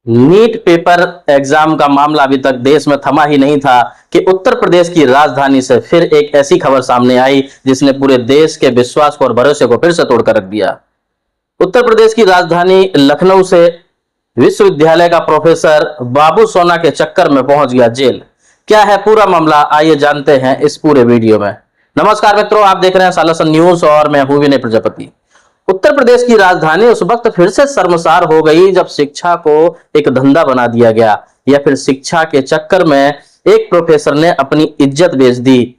NEET paper exam का मामला अभी तक देश में थमा ही नहीं था कि उत्तर प्रदेश की राजधानी से फिर एक ऐसी खबर सामने आई जिसने पूरे देश के विश्वास को और भरोसे को फिर से तोड़कर रख दिया। उत्तर प्रदेश की राजधानी लखनऊ से विश्वविद्यालय का प्रोफेसर बाबू सोना के चक्कर में पहुंच गया जेल। क्या है पूरा मामला, आइए जानते हैं इस पूरे वीडियो में। नमस्कार मित्रों, आप देख रहे हैं सालासन न्यूज और मैं हूं विनय प्रजापति। उत्तर प्रदेश की राजधानी उस वक्त फिर से शर्मसार हो गई जब शिक्षा को एक धंधा बना दिया गया, या फिर शिक्षा के चक्कर में एक प्रोफेसर ने अपनी इज्जत बेच दी।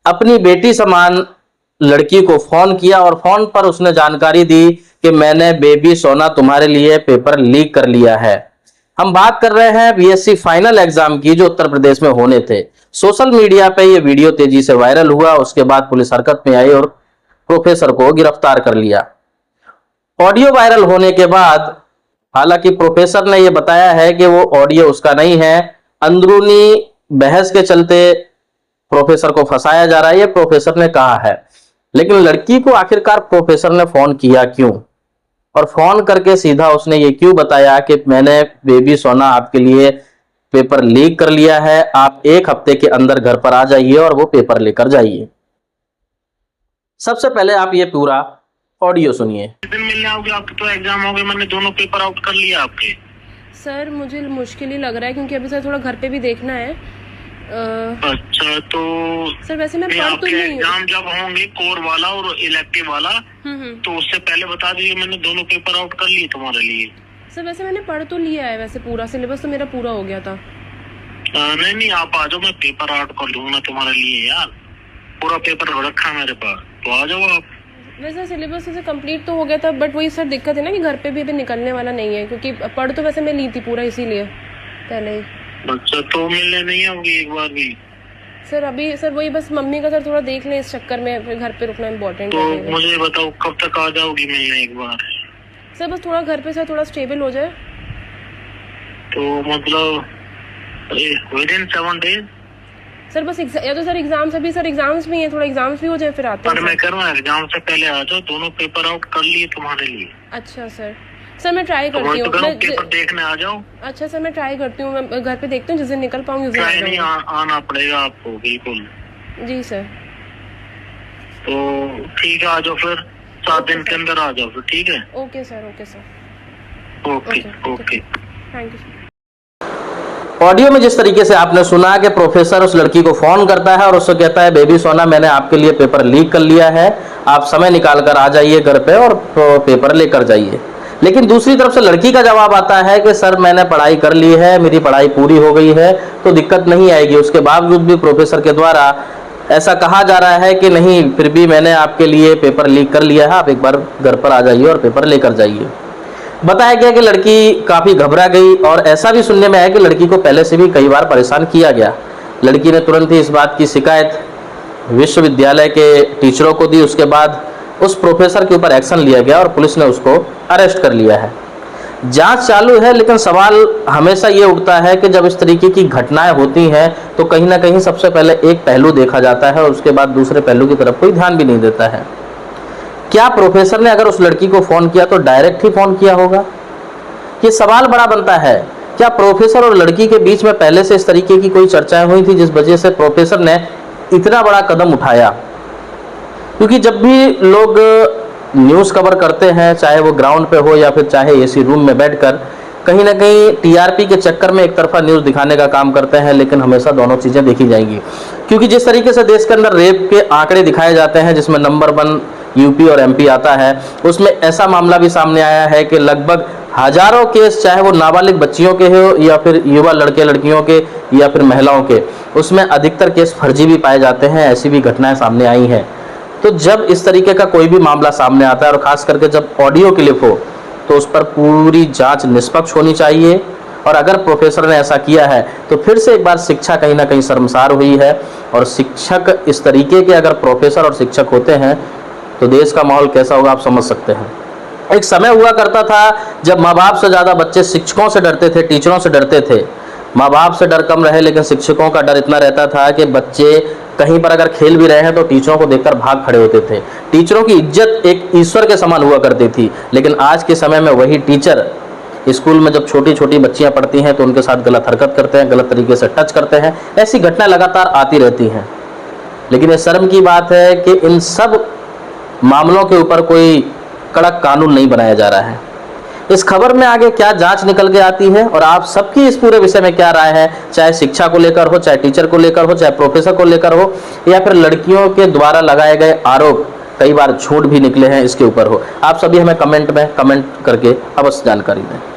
अपनी बेटी समान लड़की को फोन किया और फोन पर उसने जानकारी दी कि मैंने बेबी सोना तुम्हारे लिए पेपर लीक कर लिया है। हम बात कर रहे हैं बीएससी फाइनल एग्जाम की जो उत्तर प्रदेश में होने थे। सोशल मीडिया पे ये वीडियो तेजी से वायरल हुआ, उसके बाद पुलिस हरकत में आई और प्रोफेसर को गिरफ्तार कर लिया। ऑडियो वायरल होने के बाद हालांकि प्रोफेसर ने यह बताया है कि वो ऑडियो उसका नहीं है, अंदरूनी बहस के चलते प्रोफेसर को फंसाया जा रहा है, ये प्रोफेसर ने कहा है। लेकिन लड़की को आखिरकार प्रोफेसर ने फोन किया क्यों, और फोन करके सीधा उसने ये क्यों बताया कि मैंने बेबी सोना आपके लिए पेपर लीक कर लिया है, आप एक हफ्ते के अंदर घर पर आ जाइए और वो पेपर लेकर जाइए। सबसे पहले आप ये पूरा ऑडियो सुनिए। दिन मिलने आओगे? आपके तो एग्जाम हो गए, मैंने दोनों पेपर आउट कर लिया आपके। सर मुझे मुश्किल ही लग रहा है क्योंकि अभी सर थोड़ा घर पे भी देखना है। अच्छा तो सर वैसे मैं पढ़ तो नहीं। एग्जाम जब होंगे कोर वाला और इलेक्टिव वाला तो उससे पहले बता दीजिए, मैंने दोनों पेपर आउट कर लिए तुम्हारे लिए। सर वैसे मैंने पढ़ तो लिया है, वैसे पूरा सिलेबस तो मेरा पूरा हो गया था। नहीं आप आ जाओ, मैं पेपर आउट कर दूंगा तुम्हारे लिए यार, पूरा पेपर रखा मेरे पास, तो आ जाओ आप। वैसे सिलेबस से कंप्लीट तो हो गया था, बट वही सर दिक्कत है ना कि घर पे भी अभी निकलने वाला नहीं है, क्योंकि पढ़ तो वैसे मैं ली थी पूरा इसीलिए पहले ही। अच्छा तो मिलने नहीं आओगी एक बार भी? सर अभी सर वही बस मम्मी का सर थोड़ा देख लें इस चक्कर में, फिर घर पे रुकना इम्पोर्टेंट तो है। मुझे बताओ कब तक आ जाओगी मिलने एक बार? सर बस थोड़ा घर पे सर थोड़ा स्टेबल हो जाए। तो मतलब विद इन 7 days? सर बस या तो सर एग्जाम्स अभी सर एग्जाम्स भी हैं, थोड़ा एग्जाम्स भी हो जाए फिर आते हैं। मैं कर रहा हूँ, एग्जाम से पहले आ जाओ, दोनों पेपर आउट कर लिए तुम्हारे लिए। अच्छा सर मैं ट्राई करती हूँ। पेपर देखने आ जाओ। अच्छा सर मैं ट्राई करती हूँ, मैं घर पे देखती हूँ, जिस दिन निकल पाऊंगी उस दिन नहीं आना पड़ेगा आपको, बिल्कुल। जी सर। तो ठीक है, आ जाओ फिर 7 दिन के अंदर आ जाओ फिर, ठीक है? Okay sir. Okay thank you sir. Audio में जिस तरीके से आपने सुना कि प्रोफेसर उस लड़की को फोन करता है और उससे कहता है बेबी सोना मैंने आपके लिए पेपर लीक कर लिया है, आप समय निकाल कर आ जाइए घर पे और पेपर लेकर जाइए। लेकिन दूसरी तरफ से लड़की का जवाब आता है कि सर मैंने पढ़ाई कर ली है, मेरी पढ़ाई पूरी हो गई है, तो दिक्कत नहीं आएगी। उसके बावजूद भी प्रोफेसर के द्वारा ऐसा कहा जा रहा है कि नहीं, फिर भी मैंने आपके लिए पेपर लीक कर लिया है, आप एक बार घर पर आ जाइए और पेपर लेकर जाइए। बताया गया कि लड़की काफी घबरा गई और ऐसा भी सुनने में आया कि लड़की को पहले से भी कई बार परेशान किया गया। लड़की ने तुरंत ही इस बात की शिकायत विश्वविद्यालय के टीचरों को दी। उसके बाद उस प्रोफेसर के ऊपर एक्शन लिया गया और पुलिस ने उसको अरेस्ट कर लिया है। जांच चालू है, लेकिन सवाल हमेशा ये उठता है कि जब इस तरीके की घटनाएं होती हैं तो कहीं ना कहीं सबसे पहले एक पहलू देखा जाता है और उसके बाद दूसरे पहलू की तरफ कोई ध्यान भी नहीं देता है। क्या प्रोफेसर ने अगर उस लड़की को फोन किया तो डायरेक्ट ही फोन किया होगा? ये सवाल बड़ा बनता है। क्या प्रोफेसर और लड़की के बीच में पहले से इस तरीके की कोई चर्चाएं हुई थी जिस वजह से प्रोफेसर ने इतना बड़ा कदम उठाया? क्योंकि जब भी लोग न्यूज़ कवर करते हैं, चाहे वो ग्राउंड पे हो या फिर चाहे एसी रूम में बैठकर, कहीं ना कहीं टीआरपी के चक्कर में एक तरफा न्यूज़ दिखाने का काम करते हैं, लेकिन हमेशा दोनों चीज़ें देखी जाएंगी। क्योंकि जिस तरीके से देश के अंदर रेप के आंकड़े दिखाए जाते हैं जिसमें नंबर 1 यूपी और एमपी आता है, उसमें ऐसा मामला भी सामने आया है कि लगभग हजारों केस, चाहे वो नाबालिग बच्चियों के हो या फिर युवा लड़के लड़कियों के या फिर महिलाओं के, उसमें अधिकतर केस फर्जी भी पाए जाते हैं। ऐसी भी घटनाएं सामने आई हैं। तो जब इस तरीके का कोई भी मामला सामने आता है और खास करके जब ऑडियो क्लिप हो तो उस पर पूरी जांच निष्पक्ष होनी चाहिए। और अगर प्रोफेसर ने ऐसा किया है तो फिर से एक बार शिक्षा कहीं ना कहीं शर्मसार हुई है। और शिक्षक इस तरीके के अगर प्रोफेसर और शिक्षक होते हैं तो देश का माहौल कैसा होगा आप समझ सकते हैं। एक समय हुआ करता था जब माँ बाप से ज़्यादा बच्चे शिक्षकों से डरते थे, टीचरों से डरते थे। माँ बाप से डर कम रहे, लेकिन शिक्षकों का डर इतना रहता था कि बच्चे कहीं पर अगर खेल भी रहे हैं तो टीचरों को देखकर भाग खड़े होते थे। टीचरों की इज्जत एक ईश्वर के समान हुआ करती थी। लेकिन आज के समय में वही टीचर स्कूल में जब छोटी छोटी बच्चियां पढ़ती हैं तो उनके साथ गलत हरकत करते हैं, गलत तरीके से टच करते हैं। ऐसी घटना लगातार आती रहती हैं। लेकिन ये शर्म की बात है कि इन सब मामलों के ऊपर कोई कड़क कानून नहीं बनाया जा रहा है। इस खबर में आगे क्या जांच निकल के आती है और आप सबकी इस पूरे विषय में क्या राय है, चाहे शिक्षा को लेकर हो, चाहे टीचर को लेकर हो, चाहे प्रोफेसर को लेकर हो, या फिर लड़कियों के द्वारा लगाए गए आरोप कई बार झूठ भी निकले हैं इसके ऊपर हो, आप सभी हमें कमेंट में कमेंट करके अवश्य जानकारी दें।